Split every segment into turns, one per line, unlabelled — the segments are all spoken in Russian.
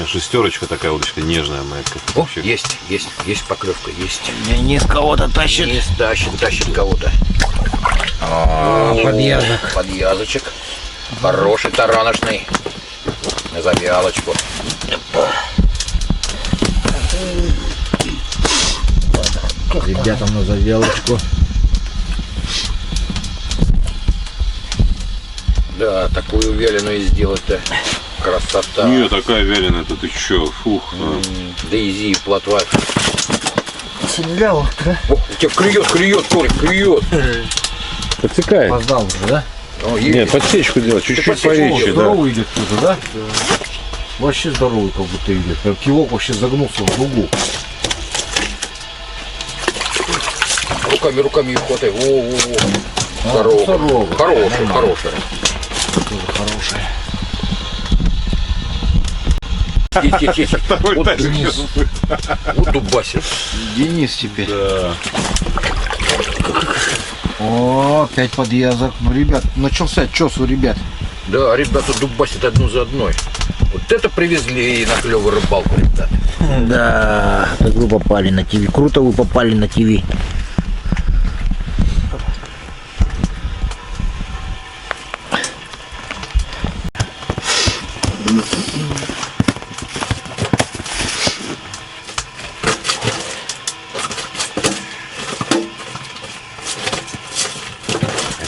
шестерочка такая удочка нежная моя.
О, есть поклевка, есть.
Денис кого-то тащит.
Денис тащит кого-то. Подъязочек. Хороший тараночный. На завялочку.
Ребятам на завялочку.
Да, такую вяленую сделать-то. Красота.
Не, такая вяленая-то, ты чё? Фух.
Дейзи, плотва.
Синлял, да?
О, у тебя клюет, Толик, клюет.
Подсекает.
Опоздал уже, да?
О,
Нет, подсечку делать, чуть-чуть повече, да.
Здоровый идет кто-то, да? Вообще здоровый как будто идет. Прям кивок вообще загнулся в дугу.
Руками ее хватай. О. Хорошая.
Тоже хорошая.
Есть. Вот дубасит.
Денис теперь.
Да.
О, опять подъязок. Ну, ребят, начался чес у ребят.
Да, ребята дубасят одну за одной. Вот это привезли на клевую рыбалку, ребята.
Да, как вы попали на ТВ. Круто вы попали на ТВ.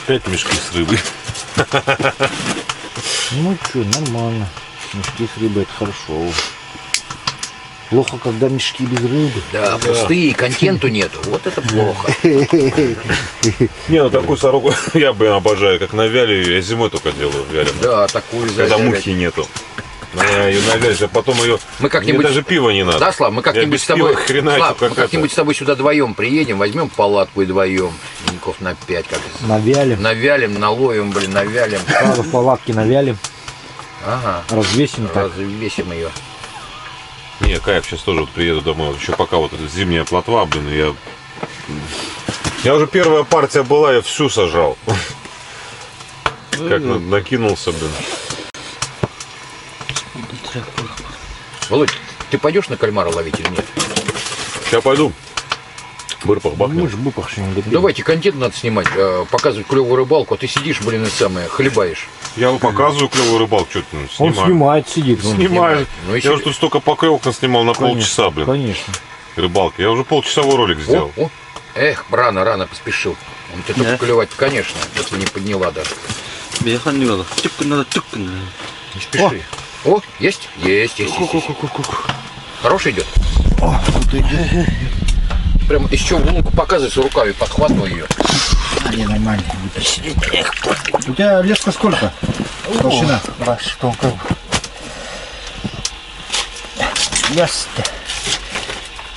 Опять мешки с рыбой.
Ну что, нормально. Мешки с рыбой, это хорошо. Плохо, когда мешки без рыбы.
Да, пустые, контенту нету. Вот это плохо.
Не, ну такую сороку я бы обожаю, как на вяле. Я зимой только делаю вяленую.
Да, такую
Когда
завялить.
мухи нету. Но я ее навялю, а потом ее.
Мы как-нибудь...
Мне даже пива не надо.
Да, Слав, мы как-нибудь
без
с тобой...
пива хреначу,
Слав,
как
мы как-нибудь с тобой сюда вдвоем приедем, возьмем палатку и вдвоем. Деньков на 5 как
Навялим.
навялим, наловим, навялим.
Сразу в палатке навялим.
Ага.
Развесим так.
Развесим ее.
Не, кайф, сейчас тоже вот приеду домой. Вот еще пока вот эта зимняя плотва, блин, я уже первая партия была, я всю сажал. Как накинулся, блин.
Володь, ты пойдешь на кальмара ловить или нет?
Сейчас пойду. Бырпах
Мы
бахнем.
же выпах что-нибудь.
Давайте контент надо снимать, показывать клевую рыбалку, а ты сидишь, блин, и самое, хлебаешь.
Я вам показываю клевую рыбалку, что ты
Он
снимаю.
снимает, сидит.
Ну,
Снимаю.
Ну,
Я уже тут столько поклевок наснимал на полчаса, блин.
Конечно.
Рыбалки. Я уже полчасовой ролик сделал.
О. Эх, рано поспешил. Он тебе только клевать, конечно, если не подняла даже.
Я надо. Тюпка надо, тюпка надо.
Не спеши. О, есть? Есть. Хороший идет?
О, тут идет.
Прям еще в лунку показывается руками, подхватываю ее.
Не, нормально. У тебя леска сколько? Толщина? Штука. Лес-то.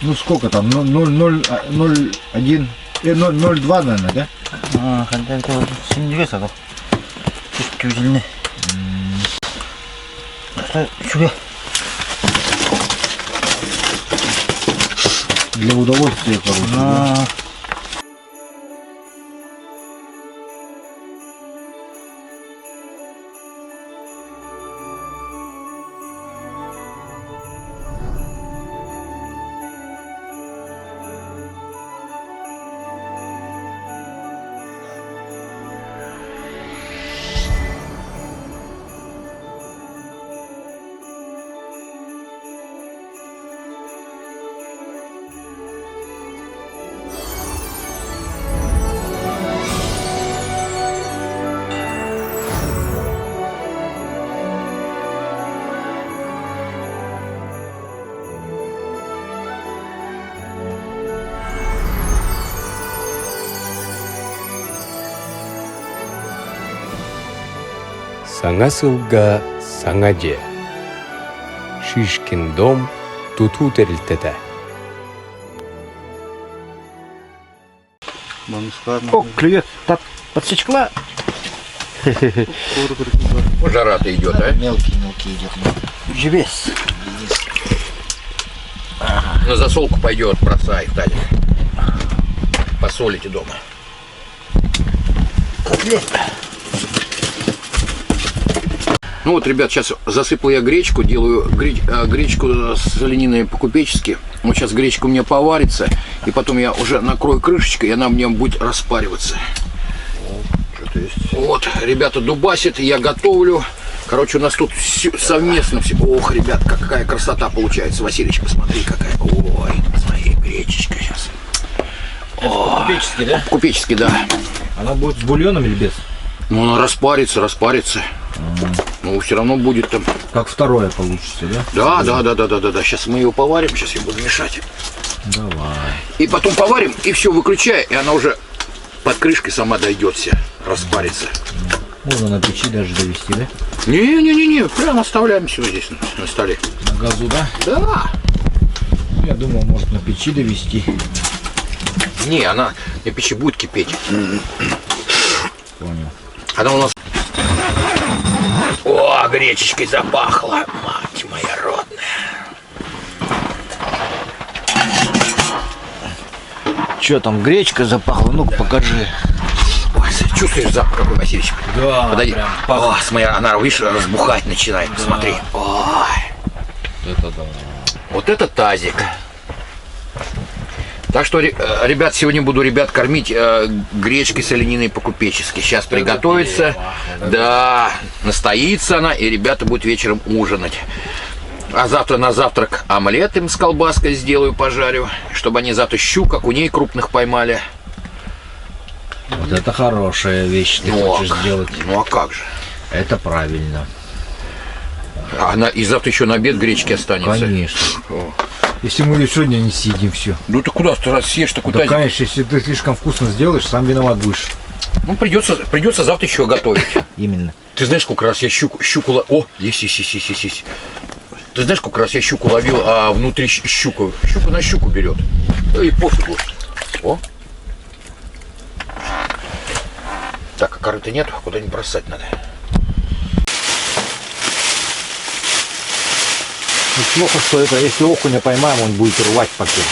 Ну сколько там? 0,1, 0,2, наверное, да?
Хотя это сильно веса, да? Чувствительный.
Сюда. Для удовольствия, короче. Да.
Саңасылга саңаде. Шишкин дом туту терилтете.
О, клюет. Так, подсечкла.
Жара-то идет, а?
Мелкий идет. Живес.
На засолку пойдет, бросай в тазик. Посолите дома.
Котлет.
Ну вот, ребят, сейчас засыпал я гречку, делаю гречку с олениной по-купечески. Вот сейчас гречка у меня поварится, и потом я уже накрою крышечкой, и она мне будет распариваться.
Что-то есть.
Вот, ребята дубасят, я готовлю. Короче, у нас тут совместно все. Ох, ребят, какая красота получается. Василич, посмотри, какая. Ой, смотри, гречечка сейчас.
Купеческий, да?
Купеческий, да.
Она будет с бульоном или без?
Ну, она распарится. Ну, все равно будет там.
Как второе получится, да?
Да. Сейчас мы его поварим, сейчас я буду мешать.
Давай.
И потом поварим, и все, выключай, и она уже под крышкой сама дойдет вся, распарится.
Можно на печи даже довести, да?
Не, прям оставляем все здесь на столе.
На газу, да?
Да.
Я думал, может на печи довести.
Не, она на печи будет кипеть.
Понял.
Она у нас... О, гречечкой запахла, мать моя родная.
Че там, гречка запахла? Ну-ка, покажи.
Ой, чувствуешь запах какой, Васильевич?
Да,
Подойди.
прям
О, смотри, она, видишь, разбухать начинает. Смотри. Ой.
Это да.
Вот это тазик. Так что, ребят, сегодня буду кормить гречкой с олениной по-купечески. Сейчас приготовится. Да, настоится она, и ребята будут вечером ужинать. А завтра на завтрак омлет им с колбаской сделаю, пожарю, чтобы они завтра щук, окуней крупных поймали.
Вот это хорошая вещь ты
Ну,
хочешь сделать.
Ну а как же?
Это правильно.
И завтра еще на обед гречки останется.
Конечно.
О.
Если мы ее сегодня не съедим, все.
Ну ты куда ты раз съешь, ты куда?
Да, конечно, если ты слишком вкусно сделаешь, сам виноват будешь.
Ну придется завтра еще готовить.
Именно.
Ты знаешь, сколько раз я щуку О, есть. Ты знаешь, сколько раз я щуку ловил, а внутри щука на щуку берет. Да и пофигу. О. Так, а корыта нет, куда-нибудь бросать надо.
Ну, плохо, что это, если окуня поймаем, он будет рвать пакет.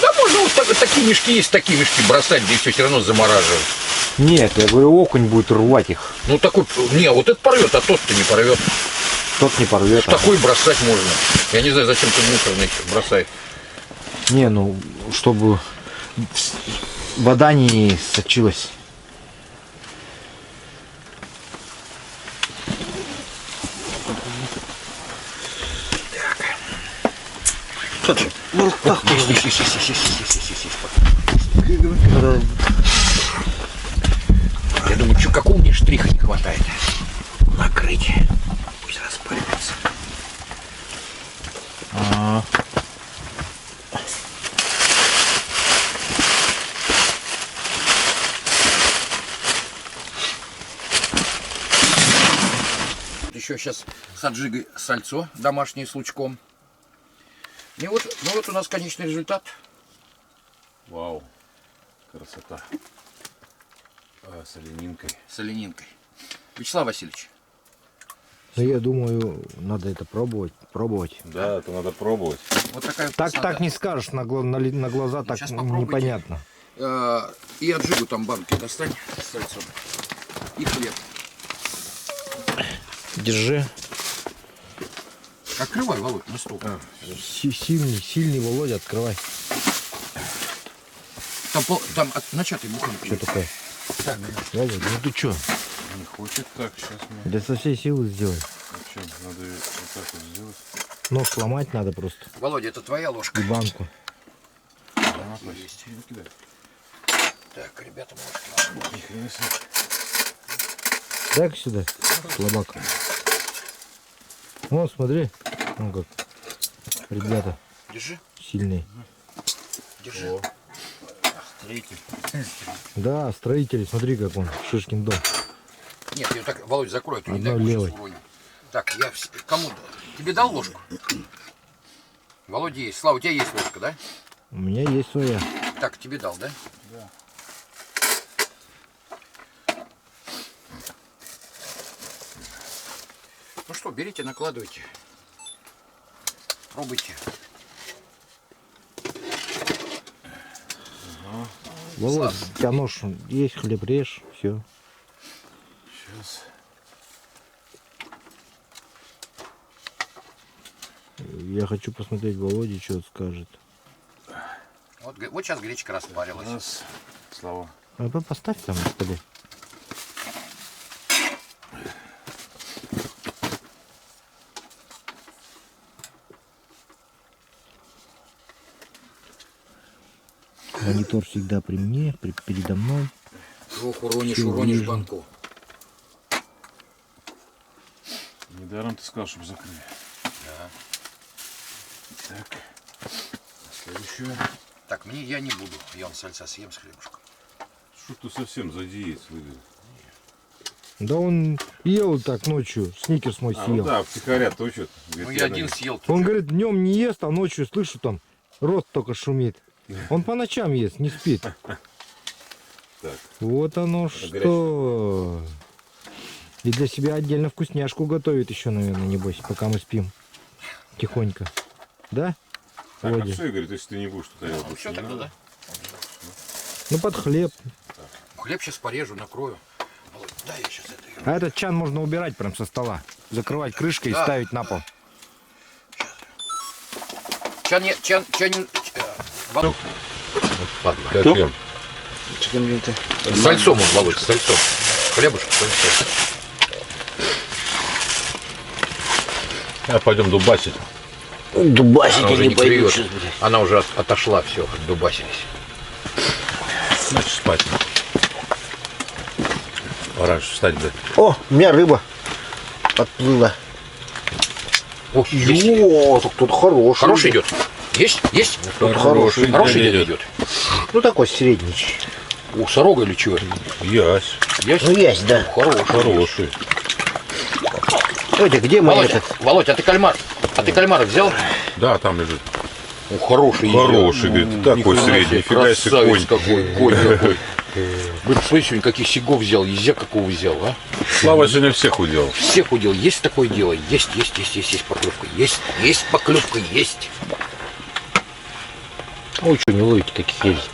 Да можно вот такие мешки есть, такие мешки бросать, да и все равно замораживать.
Нет, я говорю, окунь будет рвать их.
Ну такой, не, вот это порвет, а тот-то не порвет.
Тот не порвет.
Такой бросать можно. Я не знаю, зачем ты мусорный бросает.
Не, ну, чтобы вода не сочилась.
Я думаю, какого мне штриха не хватает? Накрыть. Пусть распаривается. Еще сейчас с аджигой сальцо домашнее с лучком. И вот, ну вот у нас конечный результат.
Вау, красота. С оленинкой.
С оленинкой. Вячеслав Васильевич.
Ну, я думаю, надо это пробовать.
Да, это надо пробовать.
Вот такая
Так не скажешь, на глаза так
Сейчас попробуйте.
непонятно.
И аджигу там банки достань с сальцом. И хлеб.
Держи.
Открывай, Володь, на стол.
Сильный Володя, открывай.
Там начатый буханки.
Что такое?
Так,
Володя, ну ты что?
Не хочет так, сейчас мы...
Да со всей силы сделай.
Вообще, надо вот так вот сделать.
Нож сломать надо просто.
Володя, это твоя ложка.
И банку.
Есть. Так, ребята, ложки.
Дай-ка сюда, слабак. Вот, смотри. Ну как. Ребята
Держи.
сильные.
Держи.
Да, строители, смотри, как он. Шишкин дом.
Нет, я так, Володь, закрой, ты не
Одной
дай мне
левой.
сейчас уроню. Так, я кому? Тебе дал ложку? Володя есть. Слава, у тебя есть ложка, да?
У меня есть своя.
Так, тебе дал, да? Да. Ну что, берите, накладывайте. Пробуйте.
Володь, у тебя нож есть, хлеб режь, все.
Сейчас.
Я хочу посмотреть, Володя что скажет.
Вот сейчас гречка распарилась.
Слава.
Поставь там на столе. Монитор всегда при мне, передо мной.
Ох, уронишь,
Всё
уронишь
вижу.
банку.
Недаром ты сказал, чтобы закрыли.
Да.
Так. Следующее.
Так, я не буду. Я он сальца съем с хлебушком.
Что ты совсем за диет выглядел?
Да он ел так ночью, сникерс мой
Ну
съел.
да, втихаря точит.
Ну я один съел.
Он говорит, днем не ест, а ночью слышу там, рот только шумит. Он по ночам ест, не спит.
Так.
Вот оно что. И для себя отдельно вкусняшку готовит еще, наверное, небось, пока мы спим. Тихонько. Да?
Так, а
Володя?
все, говорит, если ты не будешь туда его
Все тогда, да?
Ну под хлеб.
Хлеб сейчас порежу, накрою. Володь, да, я сейчас это...
А этот чан можно убирать прям со стола. Закрывать крышкой и
Да.
ставить на пол.
Чан... Володь,
Как я?
с сальцом он, Володь, с сальцом. Хлебушек с сальцом.
Пойдем дубасить.
Дубасики
Она уже не клюет. Она уже отошла, все, дубасились.
Значит, спать. Пора встать, блядь.
О, у меня рыба подплыла.
О, есть.
О, так тут хороший.
Хороший идет. Есть? Есть?
Тут хороший.
Хороший день идет.
Ну такой средний.
У сорога или чего?
Ясь.
Есть?
Ну есть, да.
Хороший.
Хороший.
Ой, где мой
Володя,
этот?
Володь, а ты кальмар? А ты кальмар взял?
Да, там лежит.
О, хороший.
Хороший, говорит, такой
Нихуя
средний.
себе,
Нифига себе
красавец
конь.
какой, конь какой. Блин, смотри, сегодня каких сигов взял, езя какого взял, а?
Слава сегодня всех удел.
Всех удел. Есть такое дело? Есть поклевка. Есть поклевка, есть.
Ой, что не ловите, каких есть.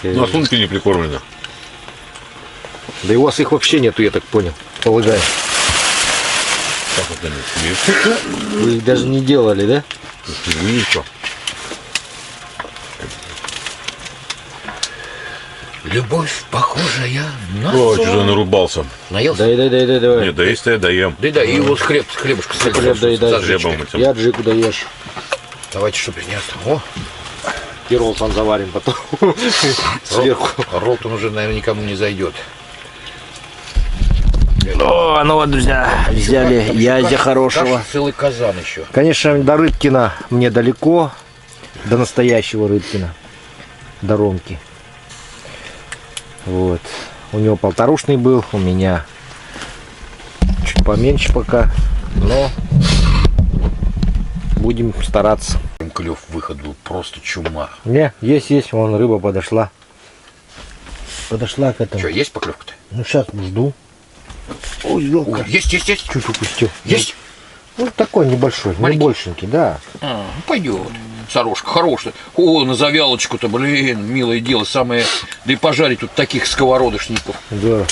Ну, а сумки не прикормлены.
Да и у вас их вообще нету, я так понял. Полагаю.
Как это нет?
Вы их даже не делали, да?
Ну, ничего.
Любовь похожая на
О,
сон.
что-то нарубался.
Наелся?
Давай.
Нет, да если я доем.
Да, и вот хлебушка с
Хлеб доедай.
с
Хлебом
аджичкой.
этим.
Я джику даешь.
Давайте что принес. О,
И роллтон заварим потом. Сверху.
ролтон уже, наверное, никому не зайдет.
О, ну вот, друзья, взяли язя хорошего.
Даже целый казан еще.
Конечно, до Рыбкина мне далеко. До настоящего Рыбкина. До Ромки. Вот. У него полторушный был, у меня чуть поменьше пока. Но будем стараться.
Клев выход был просто чума.
Не, есть, вон рыба подошла. Подошла к этому.
Что, есть поклевка-то?
Ну сейчас жду. Ой, ёлка.
Есть.
Чуть упустил.
Есть?
Ну такой небольшой, не
Маленький?
большенький, да.
Пойдет. Сорожка хорошая. О, на завялочку-то, блин, милое дело. Самое. Да и пожарить тут таких сковородочников.
Да.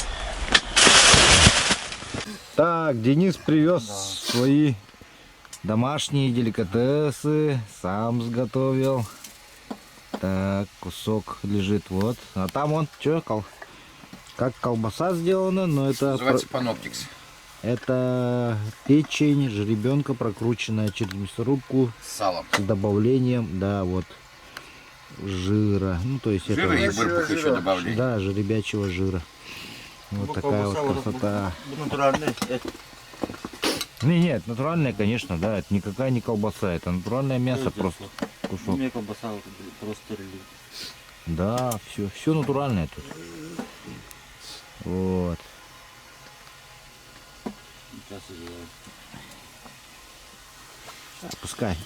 Так, Денис привез свои домашние деликатесы, сам сготовил. Так, кусок лежит вот. А там он, что, как колбаса сделана, но это...
Называется паноптикс.
Это печень жеребенка, прокрученная через мясорубку
С салом.
с добавлением, да, вот, жира. Ну, то есть
Жира и
это...
бырбух еще добавление.
Да, жеребячего жира. Вот такая вот красота.
Натуральный.
Нет, натуральная, конечно, да, это никакая не колбаса, это натуральное мясо, просто кусок.
Мне колбаса просто релиз.
Да, все натуральное тут. Вот. Пускай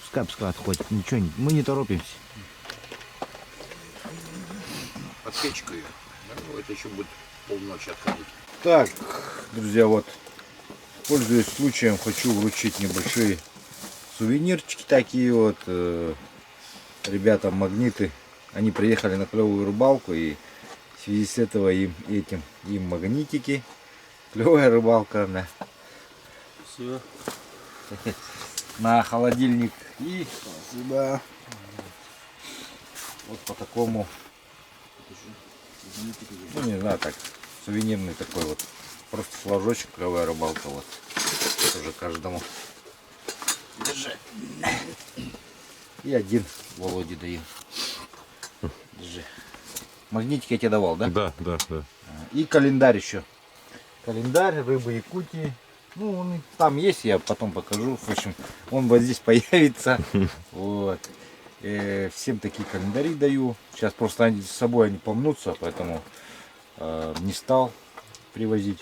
отходит, ничего, мы не торопимся.
Под печку ее. Ну, это еще будет полночи отходить.
Так, друзья, вот, пользуясь случаем, хочу вручить небольшие сувенирчики такие вот. Ребятам магниты. Они приехали на клевую рыбалку, и в связи с этого им магнитики. Клевая рыбалка, да.
Все.
на холодильник. И сюда вот по такому, ну не знаю, так, сувенирный такой вот. Просто флажочек, кровая рыбалка, вот. Тоже каждому. Держи. И один Володе даю. Держи. Магнитик я тебе давал, да?
Да.
И календарь еще. Календарь рыбы Якутии. Ну, он там есть, я потом покажу. В общем, он вот здесь появится. Вот. Всем такие календари даю. Сейчас просто они с собой они помнутся, поэтому не стал привозить.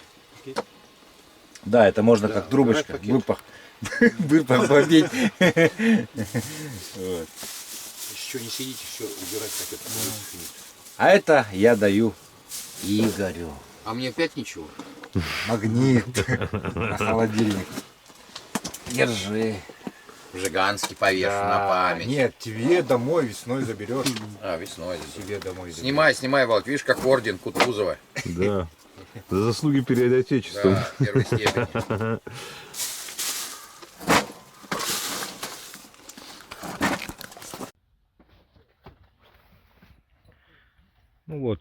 Да, это можно как трубочка. Выпах попить.
Еще не сидите, все убирать хотят.
А это я даю Игорю.
А мне опять ничего?
Магнит на холодильник. Держи.
Жиганский повешу на память.
Нет, тебе домой весной заберешь.
А, весной.
Тебе домой
Снимай, Волк. Видишь, как орден Кутузова.
Да. За заслуги перед Отечеством.
Да, первой степени.
Ну вот,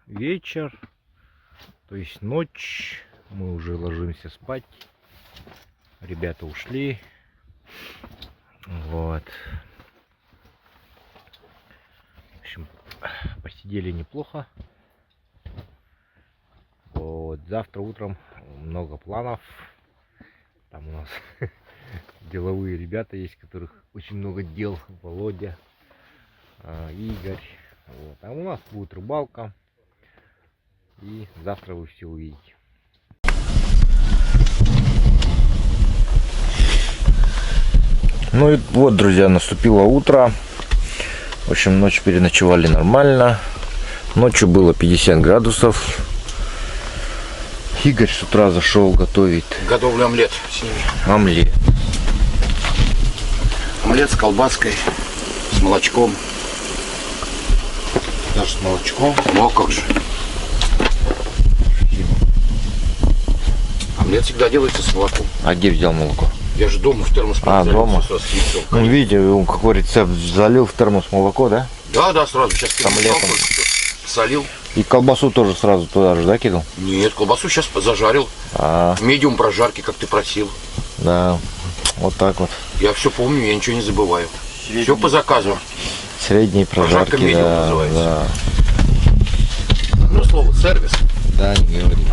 вечер, то есть ночь, мы уже ложимся спать, ребята ушли, вот, в общем, посидели неплохо, вот, завтра утром много планов, там у нас деловые ребята есть, у которых очень много дел, Володя, Игорь. Вот. А у нас будет рыбалка. И завтра вы все увидите. Ну и вот, друзья, наступило утро. В общем, ночь переночевали нормально. Ночью было 50 градусов. Игорь с утра зашел готовить.
Готовлю омлет с ними.
Омлет.
Омлет с колбаской, с молочком.
Даже с молочком.
Ну а как же? Омлет всегда делается с молоком.
А где взял молоко?
Я же дома в термос
дома?
с яйцом.
Ну, видите, он какой рецепт залил в термос молоко, да?
Да, сразу. Сейчас
С омлетом.
Солил.
И колбасу тоже сразу туда же, да, кидал?
Нет, колбасу сейчас зажарил. Медиум прожарки, как ты просил.
Да, вот так вот.
Я все помню, я ничего не забываю. Все по заказу.
Средние
Прожарка
прожарки,
медиум
да,
называется. Ну, слово сервис.
да, не говори.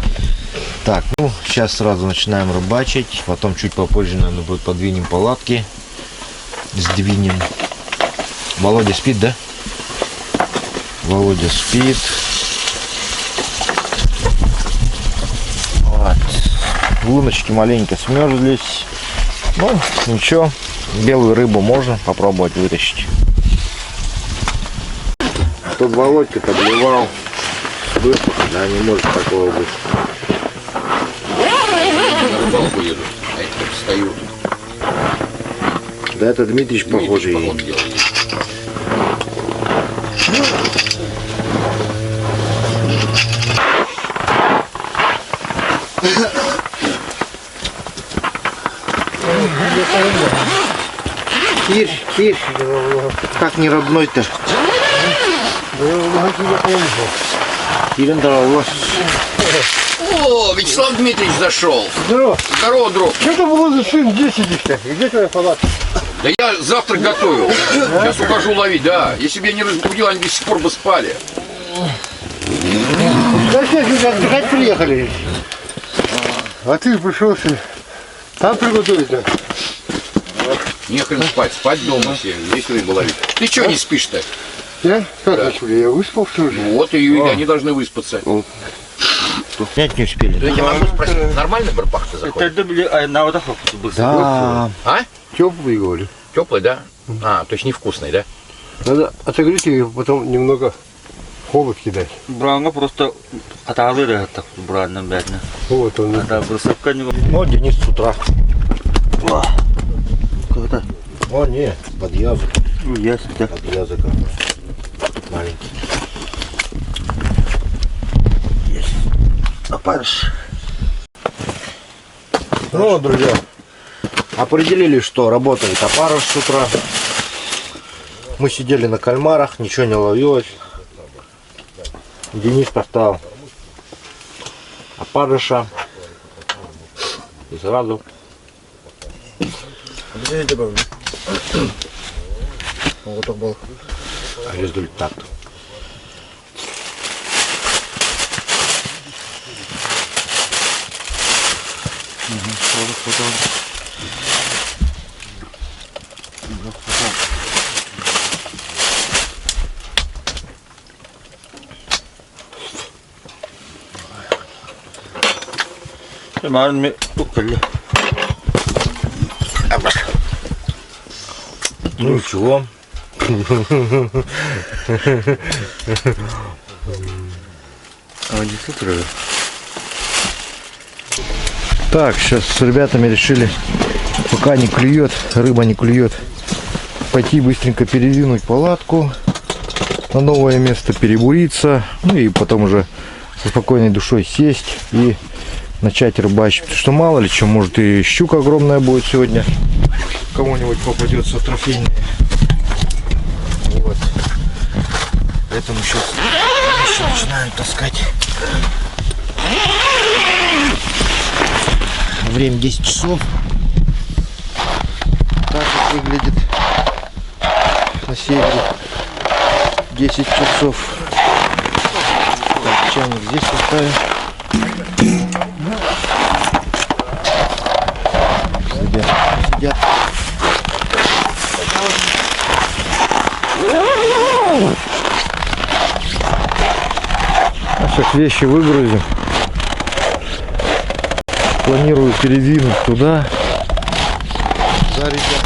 Так, ну, сейчас сразу начинаем рыбачить, потом чуть попозже, наверное, будет подвинем палатки, сдвинем. Володя спит, да? Володя спит. Вот. Луночки маленько смерзлись. Ну, ничего, белую рыбу можно попробовать вытащить. Тут Володька подливал. Да, не может такого быть.
На рыбалку еду. А я теперь стою.
Да, это Дмитрич похожий.
Поход делает.
Кирь, как не родной-то?
О, Вячеслав Дмитриевич зашел.
Здорово.
Здорово, друг.
Что ты было за сын? Где сидишь-то? И где твоя палатка?
Да я завтрак готовил. Сейчас ухожу ловить, да. Если бы я не разбудил, они до сих пор бы спали.
Да сейчас люди отдыхать приехали. А ты пришел там приготовить, да?
Не хрен спать. Спать дома все. Здесь рыбу ловить. Ты чего не спишь-то?
Я? Как начали? Я выспал, что ли?
Вот и они должны выспаться.
Снять не успели.
Да я могу спросить, нормально барпах-то заходит?
на водоход был.
Да.
А?
Теплый, говорю.
Теплый, да? А, то есть невкусный, да?
Надо отогреть и потом немного холод кидать.
Бранга просто аталы да так бранна бедно.
Вот он.
Да, бросовка не.
Ну, Денис с утра.
Когда?
О, не, под язык.
Ясно, да.
Под языком. Маленький.
Опарыш.
Ну, друзья,
Определили, что работает опарыш с утра. Мы сидели на кальмарах, ничего не ловилось. Денис поставил опарыша. И сразу результат. Ну ничего. Так, сейчас с ребятами решили, пока не клюет, рыба не клюет, пойти быстренько передвинуть палатку на новое место, перебуриться, ну и потом уже со спокойной душой сесть и начать рыбачить. Потому что мало ли что, может и щука огромная будет сегодня, кому-нибудь попадется трофейная. Вот. Поэтому сейчас начинаю таскать. Время 10 часов. Так вот выглядит на севере. 10 часов. Так, чайник здесь поставим. Ребята сидят. Сейчас вещи выгрузим. Планирую передвинуть туда. Да, ребят.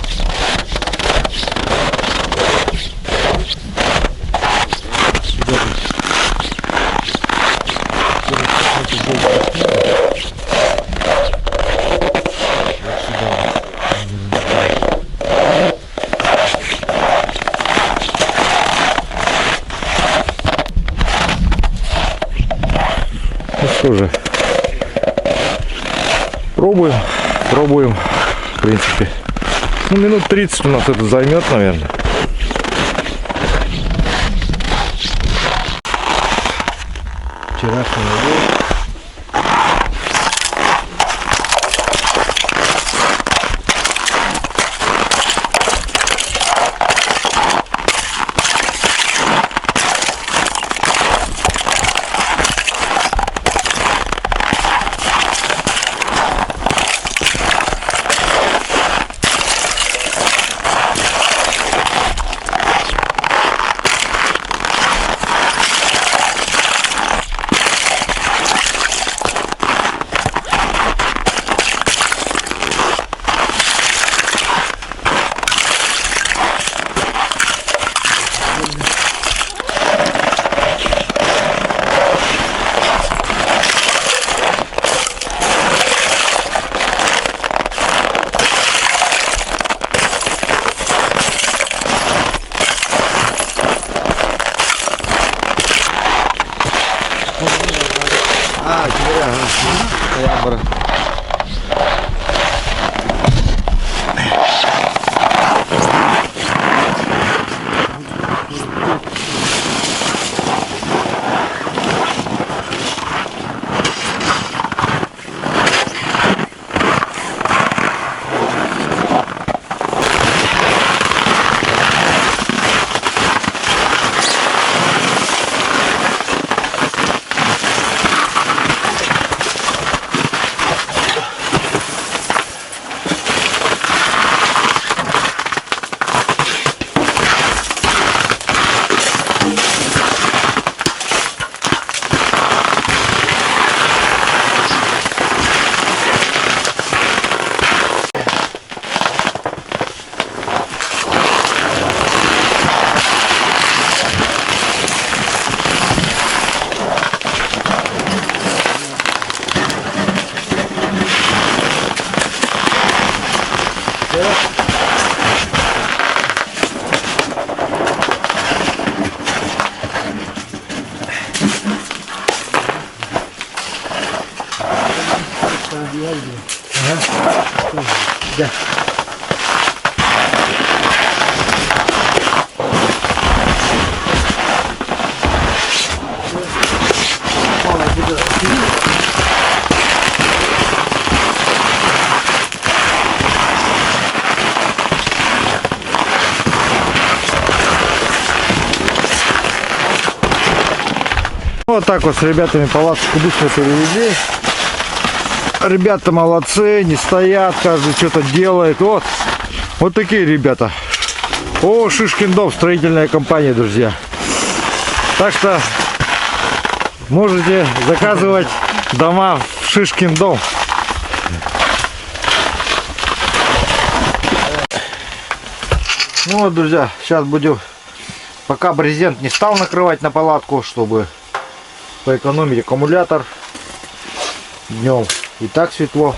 Ну что же, пробуем, в принципе. Ну, минут 30 у нас это займет, наверное. Вчерашний улов.
Да. Вот так вот с ребятами палаточку быстро перевели. Ребята молодцы, не стоят, каждый что-то делает. Вот такие ребята. О, Шишкин дом, строительная компания, друзья. Так что можете заказывать дома в Шишкин дом. Ну вот, друзья, сейчас будем, пока брезент не стал накрывать на палатку, чтобы поэкономить аккумулятор. Днем и так светло.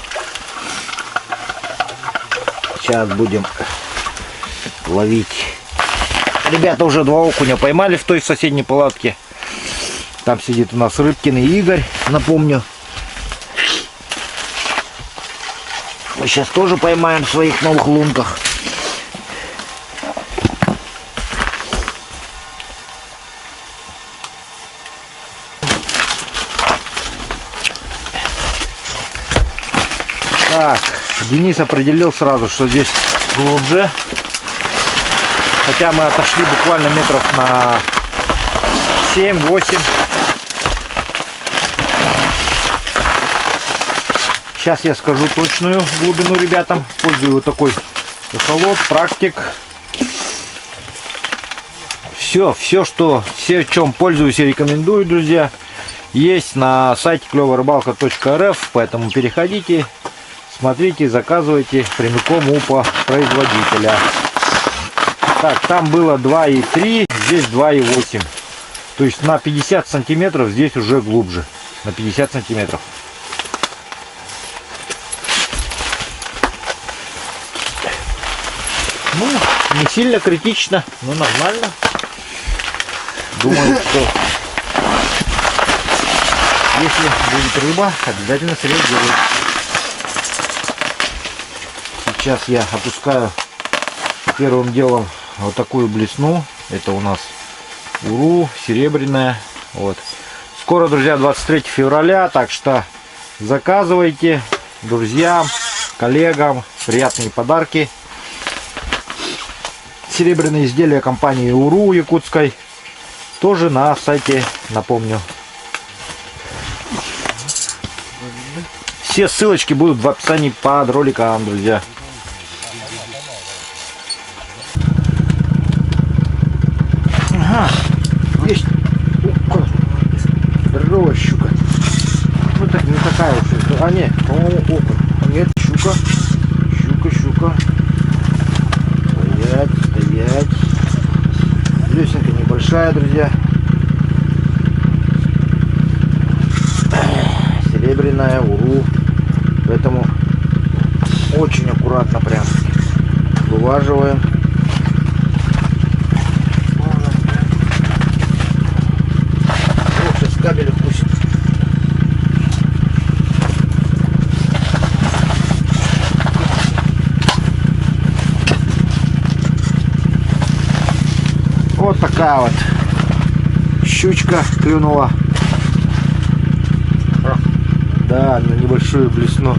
Сейчас будем ловить. Ребята уже 2 окуня поймали в той соседней палатке. Там сидит у нас Рыбкин и Игорь, напомню. Мы сейчас тоже поймаем в своих новых лунках. Так, Денис определил сразу, что здесь глубже. Хотя мы отошли буквально метров на 7-8. Сейчас я скажу точную глубину ребятам. Пользую вот такой эхолот, практик. Все, чем пользуюсь и рекомендую, друзья, есть на сайте клёворыбалка.рф, поэтому переходите, смотрите, заказывайте прямиком у производителя. Так, там было 2,3, здесь 2,8. То есть на 50 сантиметров здесь уже глубже. На 50 сантиметров. Ну, не сильно критично, но нормально. Думаю, что если будет рыба, обязательно среагирует. Сейчас я опускаю первым делом вот такую блесну. Это у нас уру серебряная. Вот. Скоро, друзья, 23 февраля, так что заказывайте друзьям, коллегам приятные подарки. Серебряные изделия компании Уру якутской тоже на сайте, напомню. Все ссылочки будут в описании под роликом, друзья. Ага, есть. Здоровая щука. Ну так не такая уж. А нет, по-моему, окунь. Нет, щука. Щука. Стоять. Лесенка небольшая, друзья. Серебряная, уру. Поэтому очень аккуратно прям вылаживаем. Сейчас кабель вкусит. Вот такая вот щучка клюнула. Да, на небольшую блесну.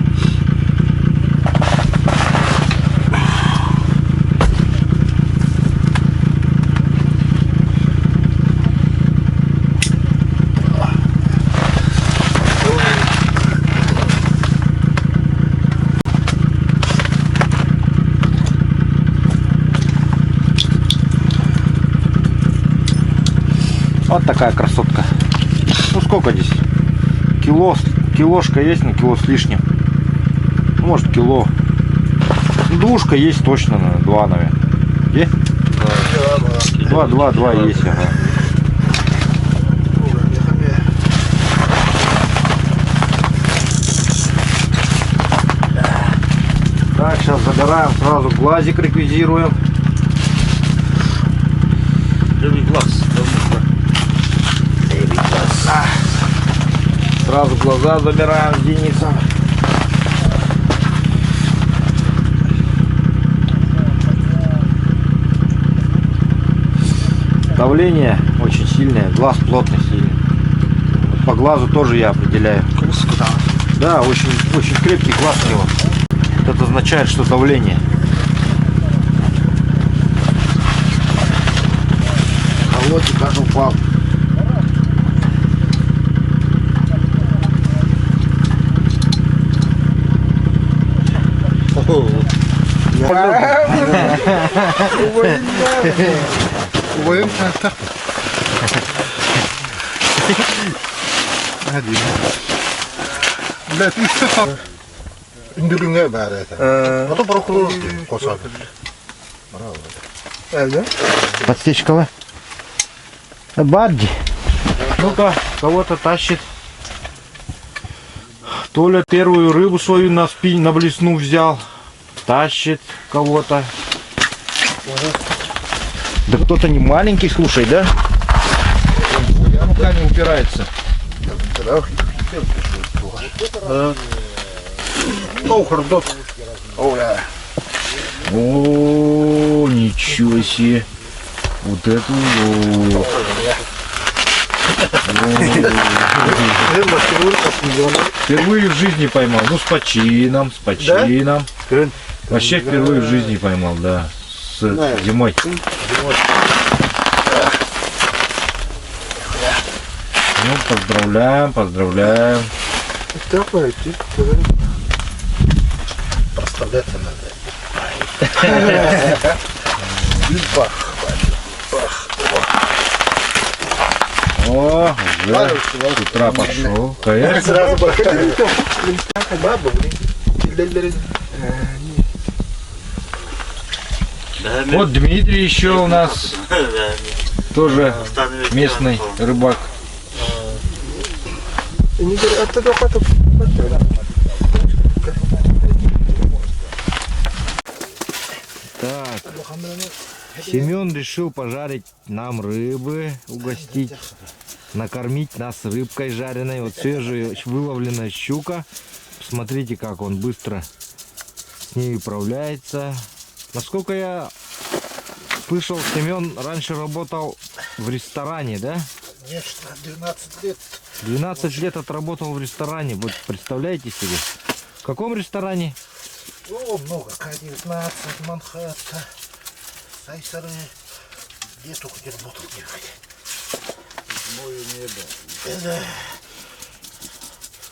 Вот такая красотка. Ну сколько здесь? Килошка есть, на кило с лишним. Может кило. Двушка есть точно, 2, наверное. Есть? 2 есть, ага. Так, сейчас забираем, сразу глазик реквизируем. Сразу глаза забираем с Денисом. давление очень сильное, глаз плотно сильный. По глазу тоже я определяю. Да, очень, очень крепкий глаз у него. Это означает, что давление. Холодик аж упал. Подстечка. Бадди. Ну-ка, кого-то тащит. Толя первую рыбу свою на блесну взял. Тащит кого-то. Да кто-то не маленький, слушай, да? Руками упирается. О, ничего себе. Вот это улов. Впервые в жизни поймал. Ну, с почином, с почином. Вообще впервые в жизни поймал, да. С зимой. Ну, поздравляем, поздравляем.
Проставляться надо.
О, уже с утра пошел. Конечно. Вот Дмитрий еще у нас тоже местный рыбак. Так, Семен решил пожарить нам рыбы, угостить, накормить нас рыбкой жареной. Вот свежая выловленная щука. Посмотрите, как он быстро с ней управляется. Насколько я слышал, Семен раньше работал в ресторане, да?
Конечно, 12 лет.
12 лет отработал в ресторане. Вот представляете себе? В каком ресторане?
О, много. К-19, Манхэттен, Сайсеры. Где только не работал, девочки.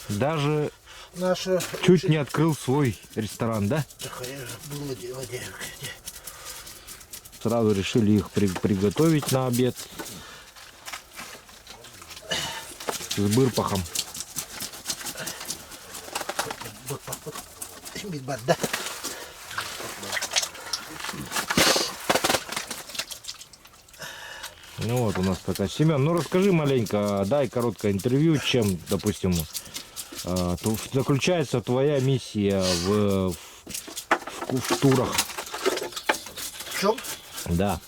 Даже
Наша
чуть не открыл свой ресторан, да?
было дело, девочки.
Сразу решили их приготовить на обед. С бырпахом.
Да.
Ну вот у нас такая. Семен, ну расскажи маленько, дай короткое интервью, чем, допустим, заключается твоя миссия в турах.
В чем?
Да.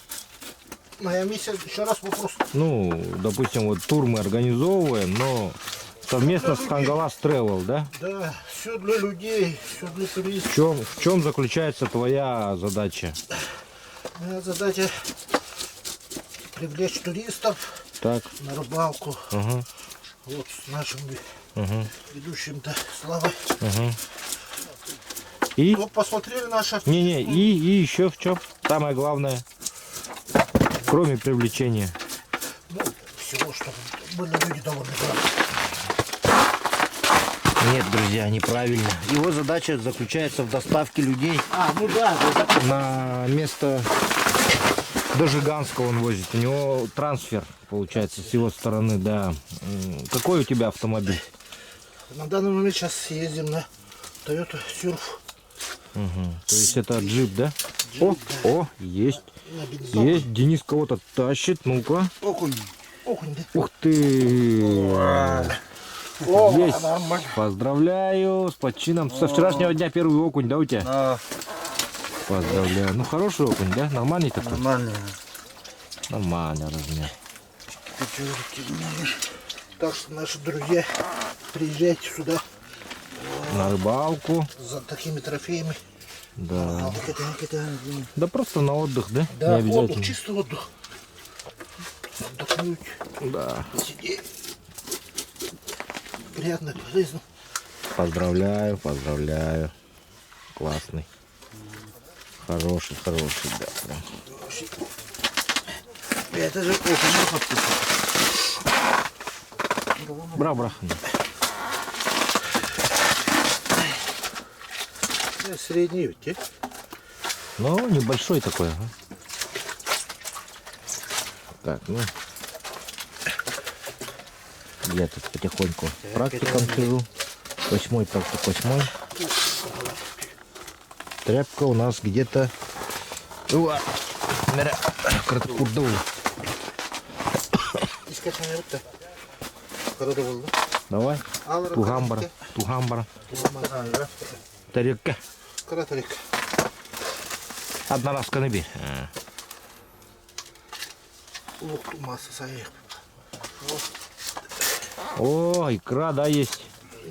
Моя миссия, еще раз вопрос.
Ну, допустим, вот тур мы организовываем, но совместно с Хангалас Travel, да?
Да, все для людей, все для туристов.
В чем заключается твоя задача?
Моя задача привлечь туристов
Так.
на рыбалку.
Ага.
Вот с нашим
Ага.
ведущим-то Славой.
Ага. И?
Ну, посмотрели наши
Не-не, и еще в чем? Самое главное, кроме привлечения.
Ну, всего, чтобы были люди довольны.
Нет, друзья, неправильно. Его задача заключается в доставке людей
Ну да,
на место до Жиганского он возит. У него трансфер, получается, с его стороны, да. Какой у тебя автомобиль?
на данный момент сейчас ездим на Toyota Surf.
Угу. То есть это джип, да?
Джип,
О, есть.
На бензин.
Есть. Денис кого-то тащит. Ну-ка.
Окунь, да?
Ух ты!
О,
Есть.
нормально.
Поздравляю с почином. Со вчерашнего дня первый окунь, да, у тебя? Поздравляю. Ну, хороший окунь, да? Нормальный такой?
Нормально.
Нормальный размер.
Так что, наши друзья, приезжайте сюда
На рыбалку.
за такими трофеями.
Да.
Это,
Да просто на отдых, да?
да,
Не
отдых,
обязательно.
чистый отдых. отдохнуть,
Да.
посидеть. Приятно, полезно.
Поздравляю, поздравляю. Классный. Хороший, да. Прям.
Это же окунь.
Бра.
Средний ведь,
Ну, небольшой такой. Ага. Так, ну. Я тут потихоньку практикам хожу. 8-й практик, 8-й. Тряпка у нас где-то... Кыртыкурду.
İsketmelerip de. Karada buldu.
Давай. Тугамбара. Тарелка.
Караталик.
Одноразканы бер.
Лук масса саяк.
О, икра, да, есть.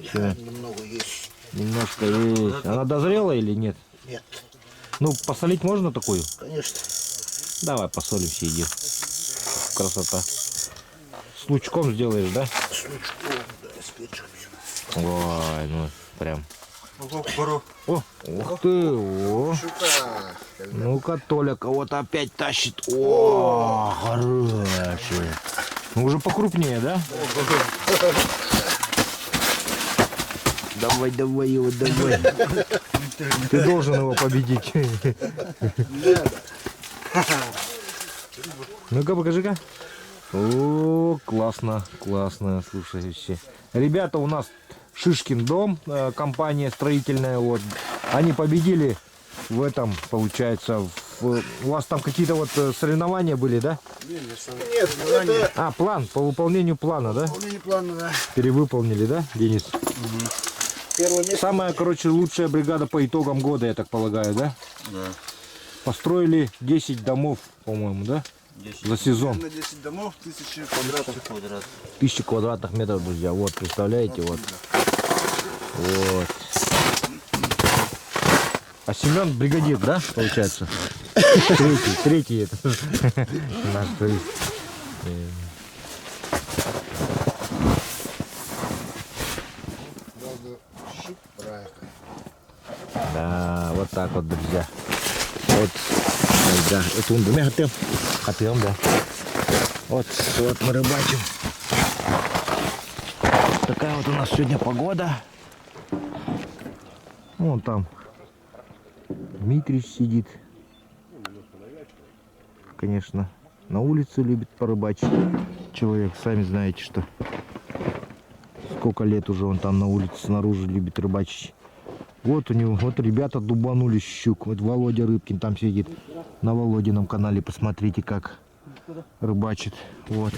Всё.
Немного есть.
Немножко есть. Она дозрела или нет?
Нет.
Ну, посолить можно такую?
Конечно.
Давай посолим, съедим. Красота. С лучком сделаешь, да?
С лучком, да, с печенью.
Ой, ну прям.
Пару.
О, ух ты, о.
Шука.
Ну-ка, Толя кого-то опять тащит. О, хороший. Ну, уже покрупнее, да? Давай его, давай. Ты должен его победить. Ну-ка, покажи-ка. О, классно, слушай, вообще. Ребята, у нас Шишкин дом, компания строительная, вот. Они победили в этом, получается, у вас там какие-то вот соревнования были, да?
Нет, это
План, по выполнению плана, да?
выполнение плана, да.
Перевыполнили, да, Денис?
Первое место.
Самая, короче, лучшая бригада по итогам года, я так полагаю, да?
Да.
Построили 10 домов, по-моему, да?
10.
За сезон.
На 10 домов, 1000 квадратов.
1000 квадратных метров, друзья. Вот, представляете, вот. Вот. А Семен бригадир, да, получается? Третий это. Наш, то есть. Да, вот так вот, друзья. Вот, да, это он двумя хотел, да. Вот мы рыбачим. Такая вот у нас сегодня погода. Вон там Дмитрий сидит. Конечно, на улице любит порыбачить. Человек, сами знаете, что сколько лет уже он там на улице снаружи любит рыбачить. Вот у него, вот ребята дубанули щук. Вот Володя Рыбкин там сидит. На Володином канале посмотрите, как рыбачит. Вот.